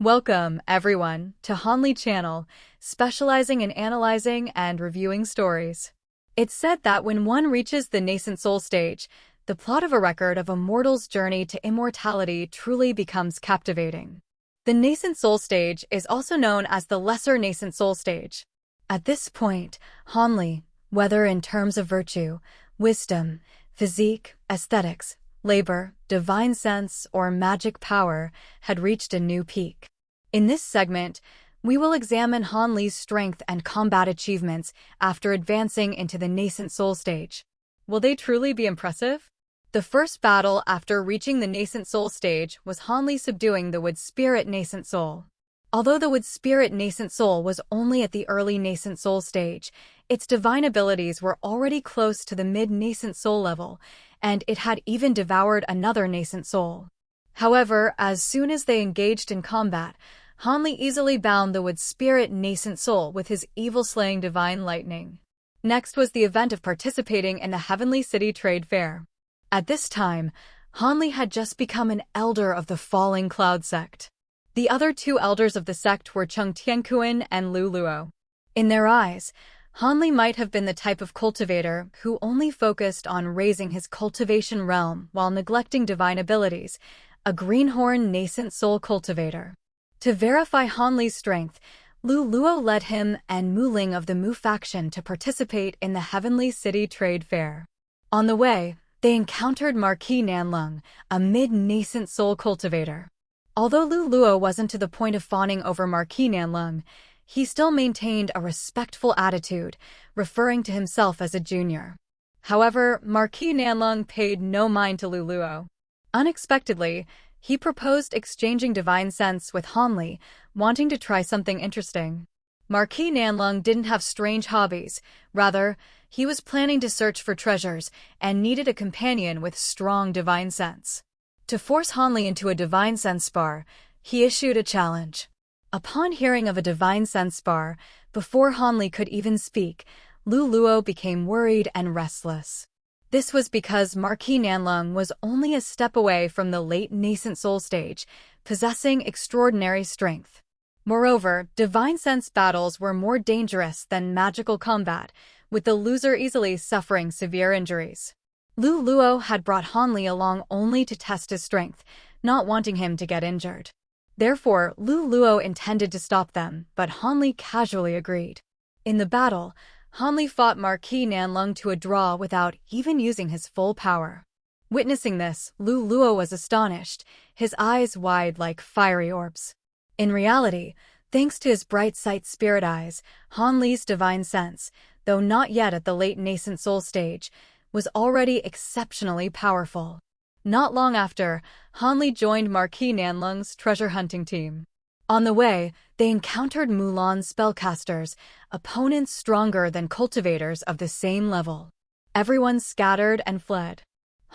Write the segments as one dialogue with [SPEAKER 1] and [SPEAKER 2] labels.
[SPEAKER 1] Welcome, everyone, to Hanli Channel, specializing in analyzing and reviewing stories. It's said that when one reaches the nascent soul stage, the plot of a record of a mortal's journey to immortality truly becomes captivating. The nascent soul stage is also known as the lesser nascent soul stage. At this point, Hanli, whether in terms of virtue, wisdom, physique, aesthetics, labor, divine sense, or magic power, had reached a new peak. In this segment, we will examine Hanli's strength and combat achievements after advancing into the nascent soul stage. Will they truly be impressive? The first battle after reaching the nascent soul stage was Hanli subduing the wood spirit nascent soul. Although the wood spirit nascent soul was only at the early nascent soul stage, its divine abilities were already close to the mid-nascent soul level, and it had even devoured another nascent soul. However, as soon as they engaged in combat, Hanli easily bound the wood spirit nascent soul with his evil-slaying divine lightning. Next was the event of participating in the Heavenly City Trade Fair. At this time, Hanli had just become an elder of the Falling Cloud sect. The other two elders of the sect were Chung Tiankuan and Lu Luo. In their eyes, Hanli might have been the type of cultivator who only focused on raising his cultivation realm while neglecting divine abilities, a greenhorn nascent soul cultivator. To verify Hanli's strength, Lu Luo led him and Mu Ling of the Mu faction to participate in the Heavenly City Trade Fair. On the way, they encountered Marquis Nanlung, a mid-nascent soul cultivator. Although Lu Luo wasn't to the point of fawning over Marquis Nanlung, he still maintained a respectful attitude, referring to himself as a junior. However, Marquis Nanlung paid no mind to Lu Luo. Unexpectedly, he proposed exchanging divine sense with Hanli, wanting to try something interesting. Marquis Nanlung didn't have strange hobbies. Rather, he was planning to search for treasures and needed a companion with strong divine sense. To force Hanli into a divine sense spar, he issued a challenge. Upon hearing of a divine sense spar, before Hanli could even speak, Lu Luo became worried and restless. This was because Marquis Nanlung was only a step away from the late nascent soul stage, possessing extraordinary strength. Moreover, divine sense battles were more dangerous than magical combat, with the loser easily suffering severe injuries. Lu Luo had brought Hanli along only to test his strength, not wanting him to get injured. Therefore, Lu Luo intended to stop them, but Hanli casually agreed. In the battle, Hanli fought Marquis Nanlung to a draw without even using his full power. Witnessing this, Lu Luo was astonished, his eyes wide like fiery orbs. In reality, thanks to his bright sight spirit eyes, Hanli's divine sense, though not yet at the late nascent soul stage, was already exceptionally powerful. Not long after, Hanli joined Marquis Nanlung's treasure hunting team. On the way, they encountered Mulan spellcasters, opponents stronger than cultivators of the same level. Everyone scattered and fled.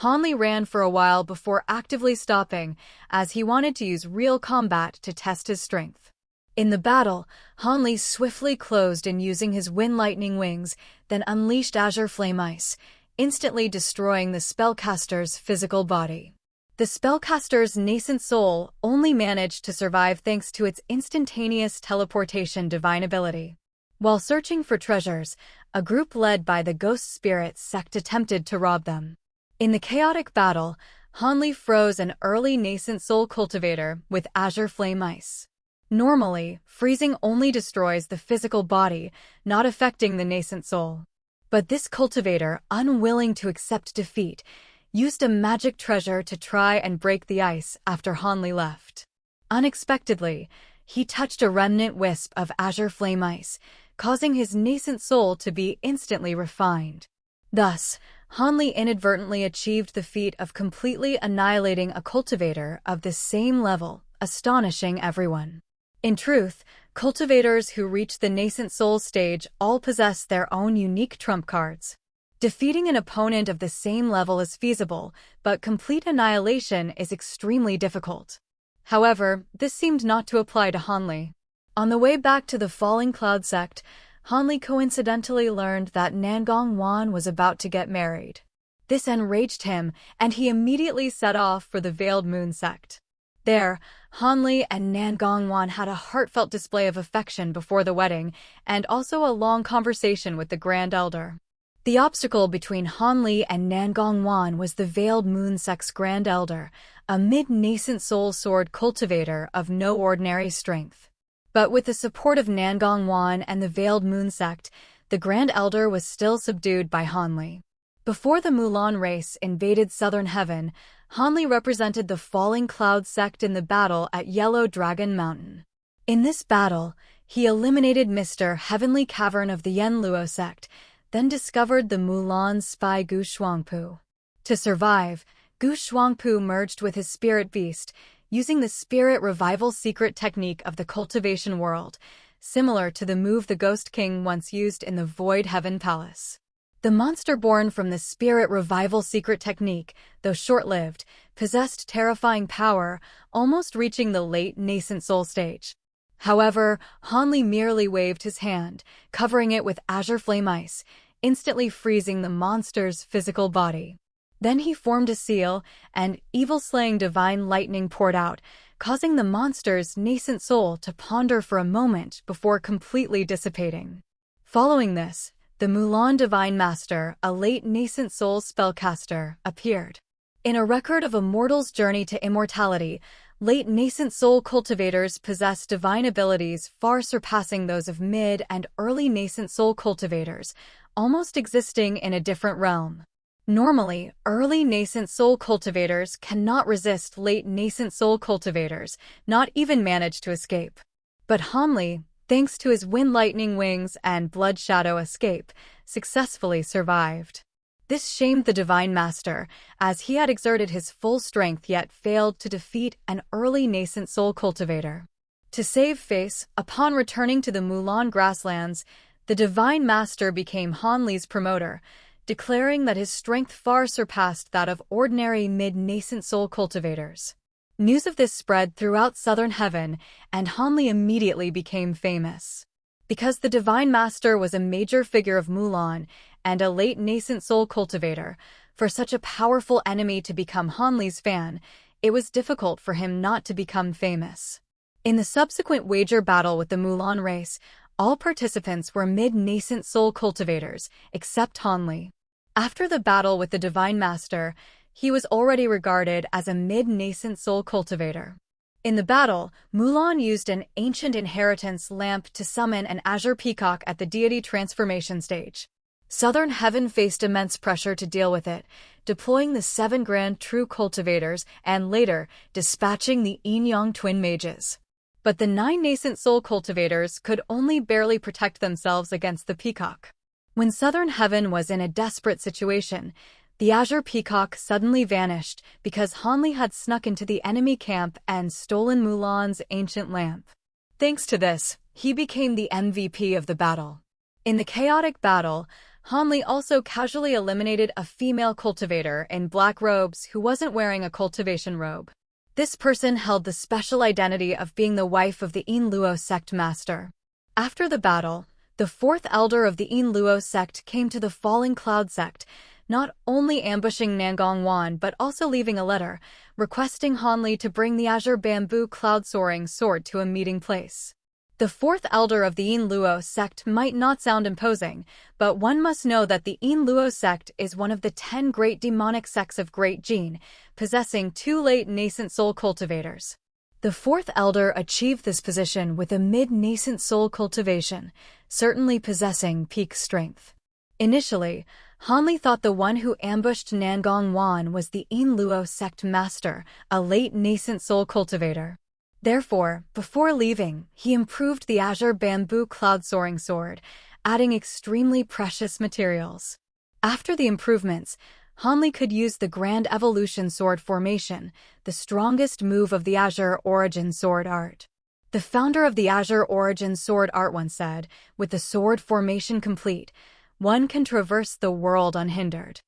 [SPEAKER 1] Hanli ran for a while before actively stopping, as he wanted to use real combat to test his strength. In the battle, Hanli swiftly closed in using his wind lightning wings, then unleashed Azure Flame Ice, instantly destroying the spellcaster's physical body. The spellcaster's nascent soul only managed to survive thanks to its instantaneous teleportation divine ability. While searching for treasures, a group led by the Ghost Spirit sect attempted to rob them. In the chaotic battle, Hanli froze an early nascent soul cultivator with Azure Flame Ice. Normally, freezing only destroys the physical body, not affecting the nascent soul. But this cultivator, unwilling to accept defeat, used a magic treasure to try and break the ice after Hanli left. Unexpectedly, he touched a remnant wisp of Azure Flame Ice, causing his nascent soul to be instantly refined. Thus, Hanli inadvertently achieved the feat of completely annihilating a cultivator of the same level, astonishing everyone. In truth, cultivators who reach the nascent soul stage all possess their own unique trump cards. Defeating an opponent of the same level is feasible, but complete annihilation is extremely difficult. However, this seemed not to apply to Hanli. On the way back to the Falling Cloud sect, Hanli coincidentally learned that Nangong Wan was about to get married. This enraged him, and he immediately set off for the Veiled Moon sect. There, Han Li and Nan Gongwan had a heartfelt display of affection before the wedding and also a long conversation with the Grand Elder. The obstacle between Han Li and Nan Gongwan was the Veiled Moon Sect's Grand Elder, a mid-nascent soul sword cultivator of no ordinary strength. But with the support of Nan Gongwan and the Veiled Moon Sect, the Grand Elder was still subdued by Han Li. Before the Mulan race invaded Southern Heaven, Han Li represented the Falling Cloud sect in the battle at Yellow Dragon Mountain. In this battle, he eliminated Mr. Heavenly Cavern of the Yenluo sect, then discovered the Mulan spy Gu Shuangpu. To survive, Gu Shuangpu merged with his spirit beast, using the spirit revival secret technique of the cultivation world, similar to the move the Ghost King once used in the Void Heaven Palace. The monster born from the spirit revival secret technique, though short-lived, possessed terrifying power, almost reaching the late nascent soul stage. However, Han Li merely waved his hand, covering it with azure flame ice, instantly freezing the monster's physical body. Then he formed a seal, and evil-slaying divine lightning poured out, causing the monster's nascent soul to ponder for a moment before completely dissipating. Following this, the Mulan Divine Master, a late nascent soul spellcaster, appeared. In a record of a mortal's journey to immortality, late nascent soul cultivators possess divine abilities far surpassing those of mid and early nascent soul cultivators, almost existing in a different realm. Normally, early nascent soul cultivators cannot resist late nascent soul cultivators, not even manage to escape. But Han Li, thanks to his wind lightning wings and blood shadow escape, successfully survived. This shamed the Divine Master, as he had exerted his full strength yet failed to defeat an early nascent soul cultivator. To save face, upon returning to the Mulan grasslands, the Divine Master became Han Li's promoter, declaring that his strength far surpassed that of ordinary mid-nascent soul cultivators. News of this spread throughout Southern Heaven, and Han Li immediately became famous. Because the Divine Master was a major figure of Mulan and a late nascent soul cultivator, for such a powerful enemy to become Han Li's fan, it was difficult for him not to become famous. In the subsequent wager battle with the Mulan race, all participants were mid-nascent soul cultivators, except Han Li. After the battle with the Divine Master, he was already regarded as a mid-nascent soul cultivator. In the battle, Mulan used an ancient inheritance lamp to summon an azure peacock at the deity transformation stage. Southern Heaven faced immense pressure to deal with it, deploying the 7 Grand True Cultivators and later dispatching the Yin-Yang Twin Mages. But the 9 Nascent Soul Cultivators could only barely protect themselves against the peacock. When Southern Heaven was in a desperate situation, the Azure Peacock suddenly vanished because Han Li had snuck into the enemy camp and stolen Mulan's ancient lamp. Thanks to this, he became the MVP of the battle. In the chaotic battle, Han Li also casually eliminated a female cultivator in black robes who wasn't wearing a cultivation robe. This person held the special identity of being the wife of the Yenluo sect master. After the battle, the 4th elder of the Yenluo sect came to the Falling Cloud sect, not only ambushing Nan Gongwan but also leaving a letter, requesting Han Li to bring the Azure Bamboo Cloud Soaring Sword to a meeting place. The 4th elder of the Yenluo sect might not sound imposing, but one must know that the Yenluo sect is one of the 10 great demonic sects of Great Jin, possessing 2 late nascent soul cultivators. The 4th elder achieved this position with a mid-nascent soul cultivation, certainly possessing peak strength. Initially, Han Li thought the one who ambushed Nan Gongwan was the Yenluo sect master, a late nascent soul cultivator. Therefore, before leaving, he improved the Azure Bamboo Cloud Soaring Sword, adding extremely precious materials. After the improvements, Han Li could use the Grand Evolution Sword formation, the strongest move of the Azure Origin Sword art. The founder of the Azure Origin Sword art once said, "With the sword formation complete, one can traverse the world unhindered."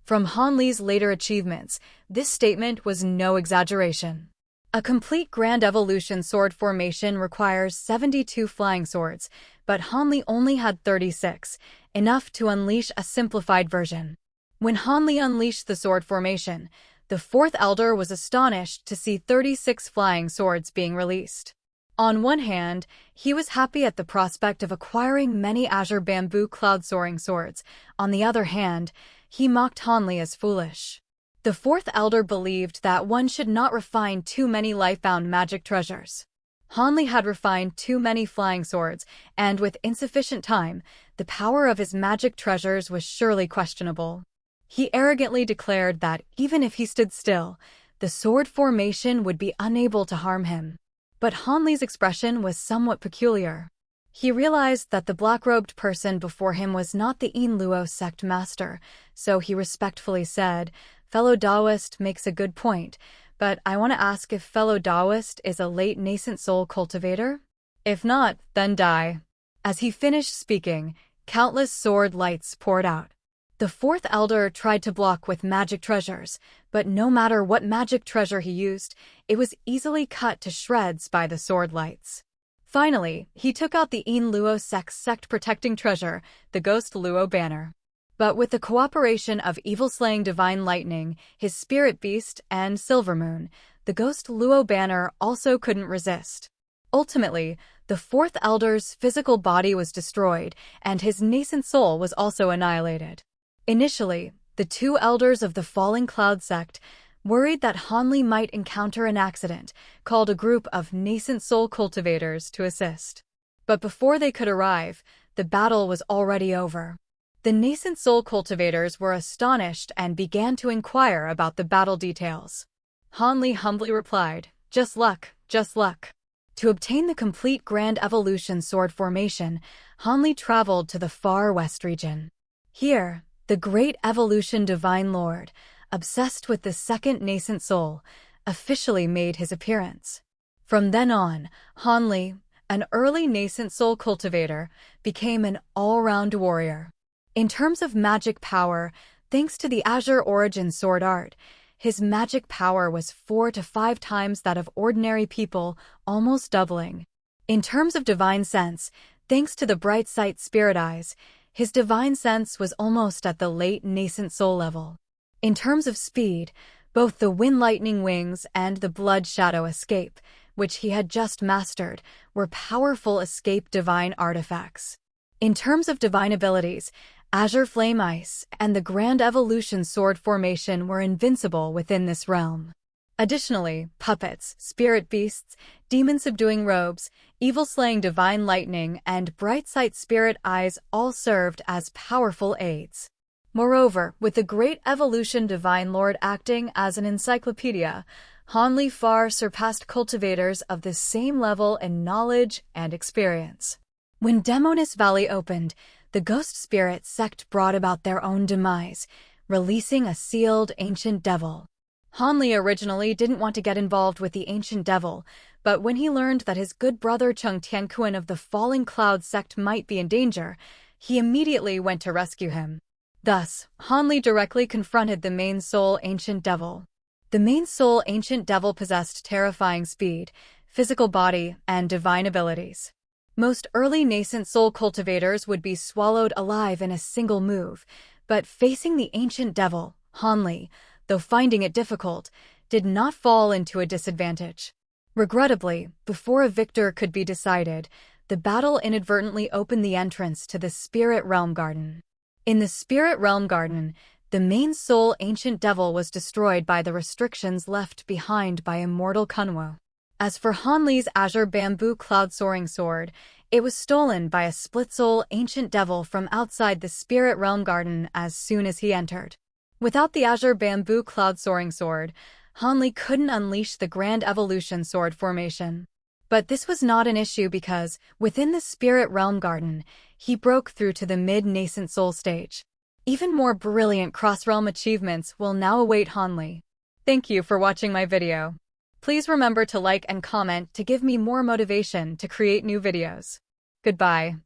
[SPEAKER 1] From Han Li's later achievements, this statement was no exaggeration. A complete Grand Evolution Sword formation requires 72 flying swords, but Han Li only had 36, enough to unleash a simplified version. When Han Li unleashed the sword formation, the fourth elder was astonished to see 36 flying swords being released. On one hand, he was happy at the prospect of acquiring many azure bamboo cloud-soaring swords. On the other hand, he mocked Hanli as foolish. The fourth elder believed that one should not refine too many life-bound magic treasures. Hanli had refined too many flying swords, and with insufficient time, the power of his magic treasures was surely questionable. He arrogantly declared that even if he stood still, the sword formation would be unable to harm him. But Hanli's expression was somewhat peculiar. He realized that the black-robed person before him was not the Luo sect master, so he respectfully said, "Fellow Taoist makes a good point, but I want to ask if fellow Taoist is a late nascent soul cultivator? If not, then die." As he finished speaking, countless sword lights poured out. The fourth elder tried to block with magic treasures, but no matter what magic treasure he used, it was easily cut to shreds by the sword lights. Finally, he took out the Luo sect-protecting treasure, the Ghost Luo banner. But with the cooperation of evil-slaying divine lightning, his spirit beast, and Silvermoon, the Ghost Luo banner also couldn't resist. Ultimately, the fourth elder's physical body was destroyed, and his nascent soul was also annihilated. Initially, the two elders of the Falling Cloud sect, worried that Hanli might encounter an accident, called a group of nascent soul cultivators to assist. But before they could arrive, the battle was already over. The nascent soul cultivators were astonished and began to inquire about the battle details. Hanli humbly replied, "Just luck, just luck." To obtain the complete Grand Evolution sword formation, Hanli traveled to the far west region. Here, the Great Evolution Divine Lord, obsessed with the second nascent soul, officially made his appearance. From then on, Hanli, an early nascent soul cultivator, became an all-round warrior. In terms of magic power, thanks to the Azure Origin sword art, his magic power was 4 to 5 times that of ordinary people, almost doubling. In terms of divine sense, thanks to the bright sight spirit eyes, his divine sense was almost at the late nascent soul level. In terms of speed, both the wind lightning wings and the blood shadow escape, which he had just mastered, were powerful escape divine artifacts. In terms of divine abilities, Azure Flame Ice and the Grand Evolution sword formation were invincible within this realm. Additionally, puppets, spirit beasts, demon-subduing robes, evil-slaying divine lightning, and bright-sight spirit eyes all served as powerful aids. Moreover, with the Great Evolution Divine Lord acting as an encyclopedia, Hanli far surpassed cultivators of the same level in knowledge and experience. When Demonis Valley opened, the Ghost Spirit sect brought about their own demise, releasing a sealed ancient devil. Hanli originally didn't want to get involved with the ancient devil, but when he learned that his good brother Chung Tianquan of the Falling Cloud sect might be in danger, he immediately went to rescue him. Thus, Hanli directly confronted the main soul ancient devil. The main soul ancient devil possessed terrifying speed, physical body, and divine abilities. Most early nascent soul cultivators would be swallowed alive in a single move, but facing the ancient devil, Hanli, though finding it difficult, did not fall into a disadvantage. Regrettably, before a victor could be decided, the battle inadvertently opened the entrance to the Spirit Realm Garden. In the Spirit Realm Garden, the main soul ancient devil was destroyed by the restrictions left behind by immortal Kunwo. As for Hanli's Azure Bamboo Cloud Soaring Sword, it was stolen by a split-soul ancient devil from outside the Spirit Realm Garden as soon as he entered. Without the Azure Bamboo Cloud Soaring Sword, Hanli couldn't unleash the Grand Evolution sword formation. But this was not an issue because, within the Spirit Realm Garden, he broke through to the mid-nascent soul stage. Even more brilliant cross-realm achievements will now await Hanli. Thank you for watching my video. Please remember to like and comment to give me more motivation to create new videos. Goodbye.